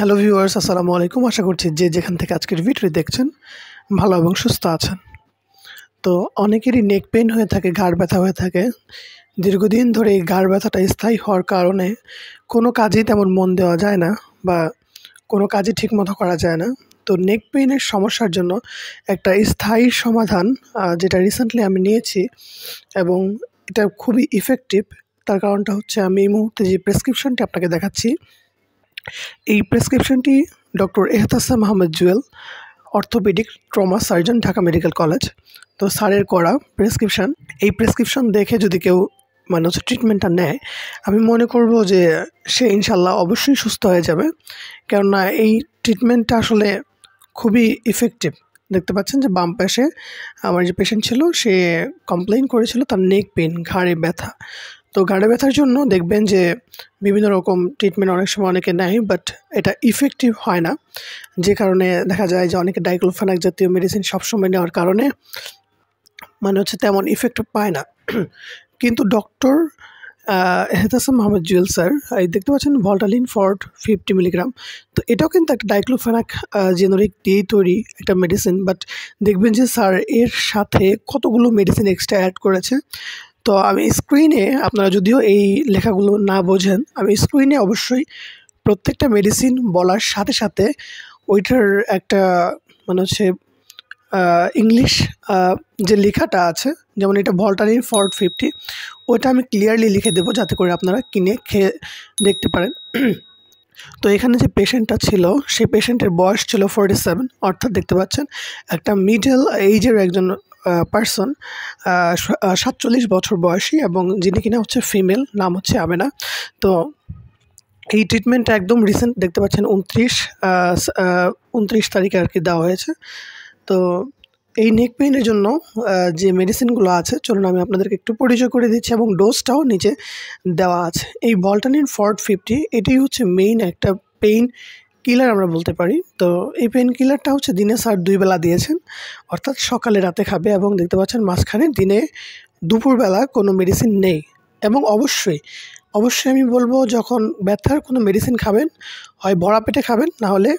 Hello viewers, আসসালামু আলাইকুম। আশা করছি যে যেখান থেকে আজকের ভিডিওটি দেখছেন ভালো এবং সুস্থ আছেন। তো অনেকেরই নেক পেইন হয়ে থাকে, ঘাড় ব্যথা হয়ে থাকে। দীর্ঘদিন ধরে এই ঘাড় ব্যথাটা স্থায়ী হওয়ার কারণে কোনো কাজেই তেমন মন দেওয়া যায় না বা কোনো কাজই ঠিকমতো করা যায় না। তো নেক পেইনের সমস্যার জন্য একটা স্থায়ী সমাধান যেটা রিসেন্টলি আমি নিয়েছি এবং এটা খুবই ইফেক্টিভ। তার কারণটা হচ্ছে আমি এই মুহূর্তে যে প্রেসক্রিপশনটি আপনাকে দেখাচ্ছি, এই প্রেসক্রিপশনটি doctor Ehtasham Ahmed Jewel, orthopaedic trauma surgeon, Dhaka medical college. তো স্যারের করা প্রেসক্রিপশন। এই প্রেসক্রিপশন দেখে যদি কেউ ট্রিটমেন্টটা নেয়, আমি মনে করব যে সে ইনশাল্লাহ অবশ্যই সুস্থ হয়ে যাবে। কেননা এই ট্রিটমেন্টটা আসলে খুবই ইফেক্টিভ। দেখতে পাচ্ছেন যে বাম পাশে আমার যে পেশেন্ট ছিল, সে কমপ্লেইন করেছিল তার নেক পেইন, ঘাড়ে ব্যথা। তো ঘাড়ে ব্যথার জন্য দেখবেন যে বিভিন্ন রকম ট্রিটমেন্ট অনেক সময় অনেকে নেয়, বাট এটা ইফেক্টিভ হয় না। যে কারণে দেখা যায় যে অনেকে ডাইক্লোফেনাক জাতীয় মেডিসিন সবসময় নেওয়ার কারণে তেমন ইফেক্ট পায় না। কিন্তু ডক্টর এহতাসাম আহমেদ জুয়েল স্যার, এই দেখতে পাচ্ছেন ভল্টালিন ফর্ট 50 মিলিগ্রাম। তো এটাও কিন্তু একটা ডাইক্লোফেনাক জেনারিক দিয়েই তৈরি একটা মেডিসিন, বাট দেখবেন যে স্যার এর সাথে কতগুলো মেডিসিন এক্সট্রা অ্যাড করেছে। তো আমি স্ক্রিনে, আপনারা যদিও এই লেখাগুলো না বোঝেন, আমি স্ক্রিনে অবশ্যই প্রত্যেকটা মেডিসিন বলার সাথে সাথে ওইটার একটা ইংলিশ যে লেখাটা আছে, যেমন এটা ভল্টারিন ফর্ট 50, ওইটা আমি ক্লিয়ারলি লিখে দেবো যাতে করে আপনারা কিনে খেয়ে দেখতে পারেন। তো এখানে যে পেশেন্টটা ছিল, সেই পেশেন্টের বয়স ছিল 47, অর্থাৎ দেখতে পাচ্ছেন একটা মিডল এইজের একজন পার্সন, 47 বছর বয়সী, এবং যিনি কিনা হচ্ছে ফিমেল, নাম হচ্ছে আমেনা। তো এই ট্রিটমেন্টটা একদম রিসেন্ট, দেখতে পাচ্ছেন 29 তারিখে আর কি দেওয়া হয়েছে। তো এই নেক পেইনের জন্য যে মেডিসিনগুলো আছে, চলুন আমি আপনাদেরকে একটু পরিচয় করে দিচ্ছি এবং ডোজটাও নিচে দেওয়া আছে। এই ভল্টানিন ফর্ট 50 এটাই হচ্ছে মেইন একটা পেইন কিলার আমরা বলতে পারি। তো এই পেইন কিলারটা হচ্ছে দিনে স্যার 2 বেলা দিয়েছেন, অর্থাৎ সকালে রাতে খাবে, এবং দেখতে পাচ্ছেন মাঝখানে দিনে দুপুরবেলা কোনো মেডিসিন নেই। এবং অবশ্যই আমি বলবো, যখন ব্যথার কোনো মেডিসিন খাবেন, হয় ভরা পেটে খাবেন, না হলে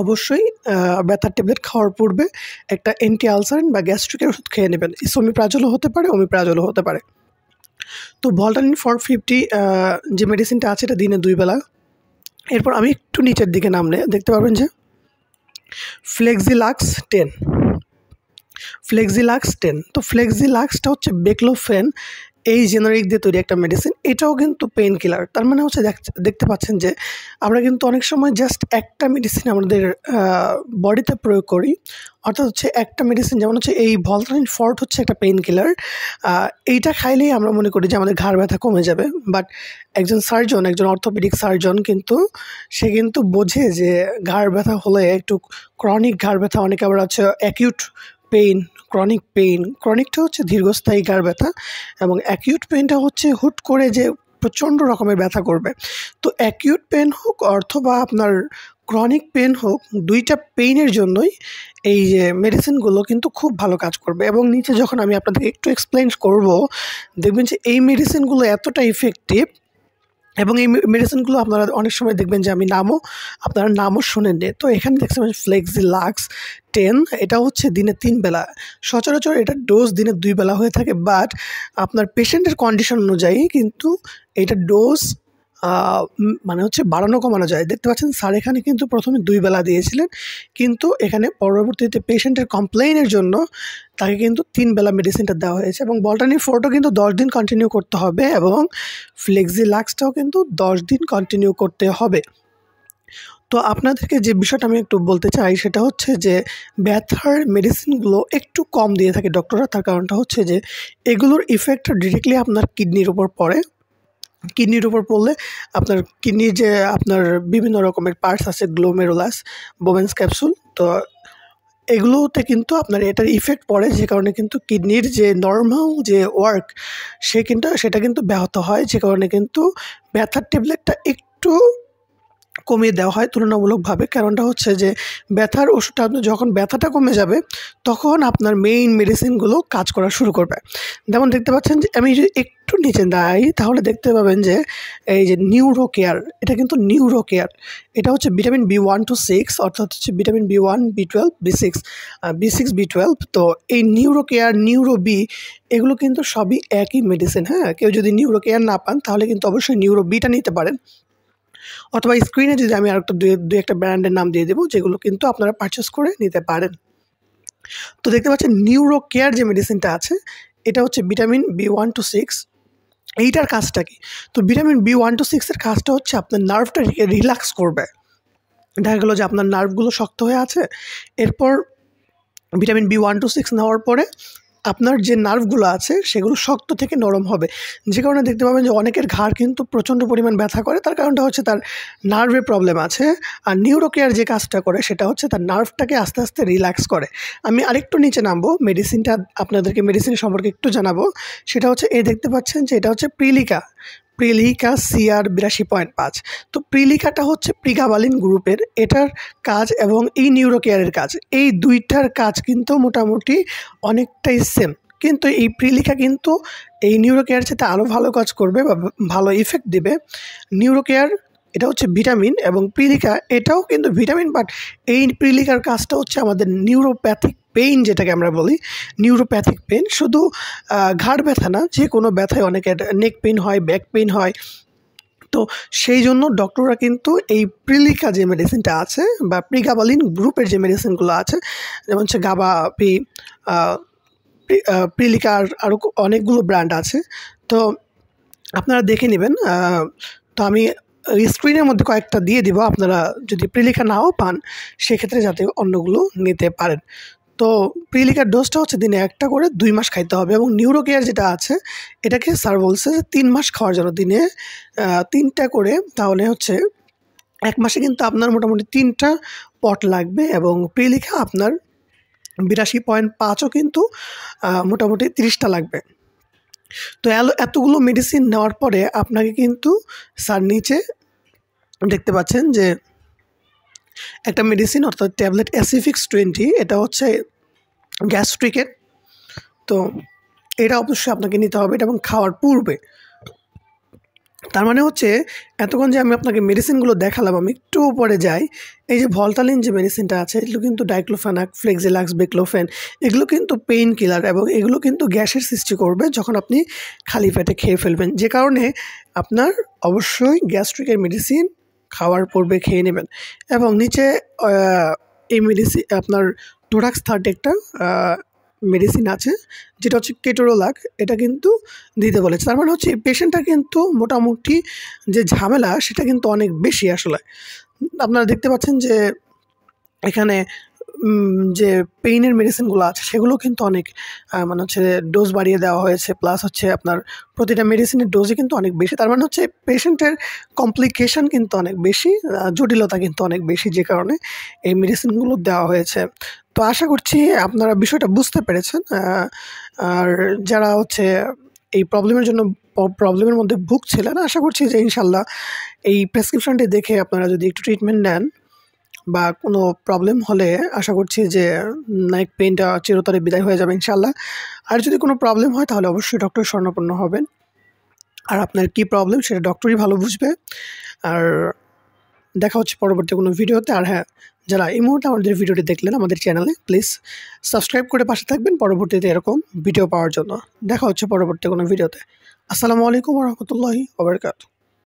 অবশ্যই ব্যথার ট্যাবলেট খাওয়ার পূর্বে একটা অ্যান্টি আলসারেন্ট বা গ্যাস্ট্রিকের ওষুধ খেয়ে নেবেন। ইসোমিপ্রাজোলও হতে পারে, ওমিপ্রাজোলও হতে পারে। তো ভল্টানিন ফর্ট 50 যে মেডিসিনটা আছে, এটা দিনে 2 বেলা। এরপর আমি একটু নিচের দিকে নামলে দেখতে পাবেন যে ফ্লেক্সিলাক্স 10। তো ফ্লেক্সিলাক্সটা হচ্ছে বেক্লোফেন এই জেনারিক দিয়ে তৈরি একটা মেডিসিন। এটাও কিন্তু পেইন কিলার। তার মানে হচ্ছে দেখতে পাচ্ছেন যে আমরা কিন্তু অনেক সময় জাস্ট একটা মেডিসিন আমাদের বডিতে প্রয়োগ করি, অর্থাৎ হচ্ছে একটা মেডিসিন, যেমন হচ্ছে এই ভল্টানিন ফর্ট হচ্ছে একটা পেইন কিলার। এইটা খাইলেই আমরা মনে করি যে আমাদের ঘাড় ব্যথা কমে যাবে, বাট একজন অর্থোপেডিক সার্জন কিন্তু সে কিন্তু বোঝে যে ঘাড় ব্যথা হলে একটু ক্রনিক ঘাড় ব্যথা, অনেকে আবার আছে অ্যাকিউট পেইন, ক্রনিকটা হচ্ছে দীর্ঘস্থায়ী ঘাড় ব্যথা, এবং অ্যাকিউট পেইনটা হচ্ছে হুট করে যে প্রচণ্ড রকমের ব্যথা করবে। তো অ্যাকিউট পেইন হোক অথবা আপনার ক্রনিক পেইন হোক, দুইটা পেইনের জন্যই এই যে মেডিসিনগুলো কিন্তু খুব ভালো কাজ করবে। এবং নিচে যখন আমি আপনাদেরকে একটু এক্সপ্লেন করব, দেখবেন যে এই মেডিসিনগুলো এতটা ইফেক্টিভ, এবং এই মেডিসিনগুলো আপনারা অনেক সময় দেখবেন যে আপনারা নামও শোনেননি। তো এখানে দেখছেন ফ্লেক্সিলাক্স 10, এটা হচ্ছে দিনে 3 বেলা। সচরাচর এটার ডোজ দিনে 2 বেলা হয়ে থাকে, বাট আপনার পেশেন্টের কন্ডিশন অনুযায়ী কিন্তু এটা ডোজ বাড়ানো কমানো যায়। দেখতে পাচ্ছেন স্যার এখানে কিন্তু প্রথমে 2 বেলা দিয়েছিলেন, কিন্তু এখানে পরবর্তীতে পেশেন্টের কমপ্লেইনের জন্য তাকে কিন্তু 3 বেলা মেডিসিনটা দেওয়া হয়েছে। এবং ভল্টানিন ফোর্টও কিন্তু 10 দিন কন্টিনিউ করতে হবে, এবং ফ্লেক্সিলাক্সটাও কিন্তু 10 দিন কন্টিনিউ করতে হবে। তো আপনাদেরকে যে বিষয়টা আমি একটু বলতে চাই, সেটা হচ্ছে যে ব্যথার মেডিসিনগুলো একটু কম দিয়ে থাকে ডক্টররা। তার কারণটা হচ্ছে যে এগুলোর ইফেক্ট ডিরেক্টলি আপনার কিডনির উপর পড়ে। কিডনির উপর পড়লে আপনার কিডনির যে আপনার বিভিন্ন রকমের পার্টস আছে, গ্লোমেরুলাস, বোভেন্স ক্যাপসুল, তো এগুলোতে কিন্তু আপনার এটার ইফেক্ট পড়ে, যে কারণে কিন্তু কিডনির যে নর্মাল যে ওয়ার্ক সেটা কিন্তু ব্যাহত হয়, যে কারণে কিন্তু ব্যথার ট্যাবলেটটা একটু কমিয়ে দেওয়া হয় তুলনামূলকভাবে। কারণটা হচ্ছে যে ব্যথার ওষুধটা আপনি যখন ব্যথাটা কমে যাবে তখন আপনার মেইন মেডিসিনগুলো কাজ করা শুরু করবে। যেমন দেখতে পাচ্ছেন যে আমি যদি একটু নিচে দাঁড়াই তাহলে দেখতে পাবেন যে এই যে নিউরো কেয়ার, এটা কিন্তু নিউরো কেয়ার। এটা হচ্ছে ভিটামিন B1 to 6 অর্থাৎ হচ্ছে vitamin B1, B12, B6, B12। তো এই নিউরো কেয়ার, নিউরো বি এগুলো কিন্তু সবই একই মেডিসিন, হ্যাঁ? কেউ যদি নিউরো কেয়ার না পান তাহলে কিন্তু অবশ্যই নিউরো বিটা নিতে পারেন। অথবা স্ক্রিনে যদি আমি আরেকটা দুই একটা ব্র্যান্ডের নাম দিয়ে দেবো যেগুলো কিন্তু আপনারা পারচেস করে নিতে পারেন। তো দেখতে পাচ্ছেন নিউরো কেয়ার যে মেডিসিনটা আছে এটা হচ্ছে ভিটামিন B1 to 6। এইটার কাজটা কি? তো ভিটামিন B1 to 6 এর কাজটা হচ্ছে আপনার নার্ভটাকে রিল্যাক্স করবে। দেখা গেল যে আপনার নার্ভগুলো শক্ত হয়ে আছে, এরপর ভিটামিন B1 to 6 নেওয়ার পরে আপনার যে নার্ভগুলো আছে সেগুলো শক্ত থেকে নরম হবে। যে কারণে দেখতে পাবেন যে অনেকের ঘাড় কিন্তু প্রচণ্ড পরিমাণ ব্যথা করে, তার কারণটা হচ্ছে তার নার্ভের প্রবলেম আছে। আর নিউরো কেয়ার যে কাজটা করে সেটা হচ্ছে তার নার্ভটাকে আস্তে আস্তে রিল্যাক্স করে। আমি আরেকটু নিচে নামবো, মেডিসিনটা আপনাদেরকে মেডিসিন সম্পর্কে একটু জানাবো। সেটা হচ্ছে দেখতে পাচ্ছেন যে এটা হচ্ছে প্রিলিকা CR 82.5। তো প্রিলিকাটা হচ্ছে প্রিগাবালিন গ্রুপের, এটার কাজ এবং এই নিউরো কেয়ারের কাজ, এই দুইটার কাজ কিন্তু মোটামুটি অনেকটাই সেম। কিন্তু এই প্রিলিকা কিন্তু এই নিউরো কেয়ার সাথে আরও ভালো কাজ করবে বা ভালো ইফেক্ট দেবে। নিউরো কেয়ার এটা হচ্ছে ভিটামিন এবং প্রিলিকা এটাও কিন্তু ভিটামিন, বাট এই প্রিলিকার কাজটা হচ্ছে আমাদের নিউরোপ্যাথিক পেইন, যেটাকে আমরা বলি নিউরোপ্যাথিক পেইন। শুধু ঘাড় ব্যথা না, যে কোনো ব্যথায় অনেকের নেক পেইন হয়, ব্যাক পেইন হয়। তো সেই জন্য ডক্টররা কিন্তু এই প্রিলিকা যে মেডিসিনটা আছে বা প্রিগাবালিন গ্রুপের যে মেডিসিনগুলো আছে, যেমন হচ্ছে গাবাপি, প্রিলিকার আরও অনেকগুলো ব্র্যান্ড আছে। তো আপনারা দেখে নেবেন। তো আমি স্ক্রিনের মধ্যে কয়েকটা দিয়ে দিব, আপনারা যদি প্রিলিকা নাও পান সেক্ষেত্রে যাতে অন্যগুলো নিতে পারেন। তো প্রিলিকার ডোজটা হচ্ছে দিনে একটা করে 2 মাস খাইতে হবে এবং নিউরো কেয়ার যেটা আছে এটাকে স্যার বলছে যে 3 মাস খাওয়ার জন্য, দিনে 3টা করে। তাহলে হচ্ছে 1 মাসে কিন্তু আপনার মোটামুটি 3টা পট লাগবে এবং প্রিলিকা আপনার 82.5ও কিন্তু মোটামুটি 30টা লাগবে। তো এতগুলো মেডিসিন নেওয়ার পরে আপনাকে কিন্তু স্যার নিচে দেখতে পাচ্ছেন যে একটা মেডিসিন অর্থাৎ ট্যাবলেট অ্যাসিফিক্স 20, এটা হচ্ছে গ্যাস্ট্রিকের। তো এটা অবশ্যই আপনাকে নিতে হবে এটা এবং খাওয়ার পূর্বে। তার মানে হচ্ছে এতক্ষণ যে আমি আপনাকে মেডিসিনগুলো দেখালাম, আমি একটু পরে যাই। এই যে ভলটালিন যে মেডিসিনটা আছে এগুলো কিন্তু ডাইক্লোফেনাক, ফ্লেক্সিলাক্স, বেক্লোফেন এগুলো কিন্তু পেইন কিলার এবং এগুলো কিন্তু গ্যাসের সৃষ্টি করবে যখন আপনি খালি পেটে খেয়ে ফেলবেন। যে কারণে আপনার অবশ্যই গ্যাস্ট্রিকের মেডিসিন খাওয়ার পূর্বে খেয়ে নেবেন। এবং নিচে এই মেডিসিন আপনার টোরাক্স 30 একটা মেডিসিন আছে যেটা হচ্ছে কেটোরোলাক, এটা কিন্তু দিতে বলেছে। তার মানে হচ্ছে পেশেন্টটা কিন্তু মোটামুটি যে ঝামেলা সেটা কিন্তু অনেক বেশি আসলে। আপনারা দেখতে পাচ্ছেন যে এখানে যে পেইনের মেডিসিনগুলো আছে সেগুলো কিন্তু অনেক মানে হচ্ছে ডোজ বাড়িয়ে দেওয়া হয়েছে, প্লাস হচ্ছে আপনার প্রতিটা মেডিসিনের ডোজই কিন্তু অনেক বেশি। তার মানে হচ্ছে পেশেন্টের কমপ্লিকেশন কিন্তু অনেক বেশি, জটিলতা কিন্তু অনেক বেশি, যে কারণে এই মেডিসিনগুলো দেওয়া হয়েছে। তো আশা করছি আপনারা বিষয়টা বুঝতে পেরেছেন। আর যারা হচ্ছে এই প্রবলেমের মধ্যে ভুগছিলেন, আশা করছি যে ইনশাল্লাহ এই প্রেসক্রিপশনটি দেখে আপনারা যদি একটু ট্রিটমেন্ট নেন বা কোনো প্রবলেম হলে আশা করছি যে নেক পেইনটা চিরতরে বিদায় হয়ে যাবে ইনশাল্লাহ। আর যদি কোনো প্রবলেম হয় তাহলে অবশ্যই ডক্টরের শরণাপন্ন হবেন। আর আপনার কী প্রবলেম সেটা ডক্টরই ভালো বুঝবে। আর দেখা হচ্ছে পরবর্তী কোনো ভিডিওতে। আর হ্যাঁ, যারা এই মুহূর্তে আমাদের ভিডিওটি দেখলেন আমাদের চ্যানেলে, প্লিজ সাবস্ক্রাইব করে পাশে থাকবেন পরবর্তীতে এরকম ভিডিও পাওয়ার জন্য। দেখা হচ্ছে পরবর্তী কোনো ভিডিওতে। আসসালামু আলাইকুম ওয়া রাহমাতুল্লাহি ওয়া বারাকাতুহু।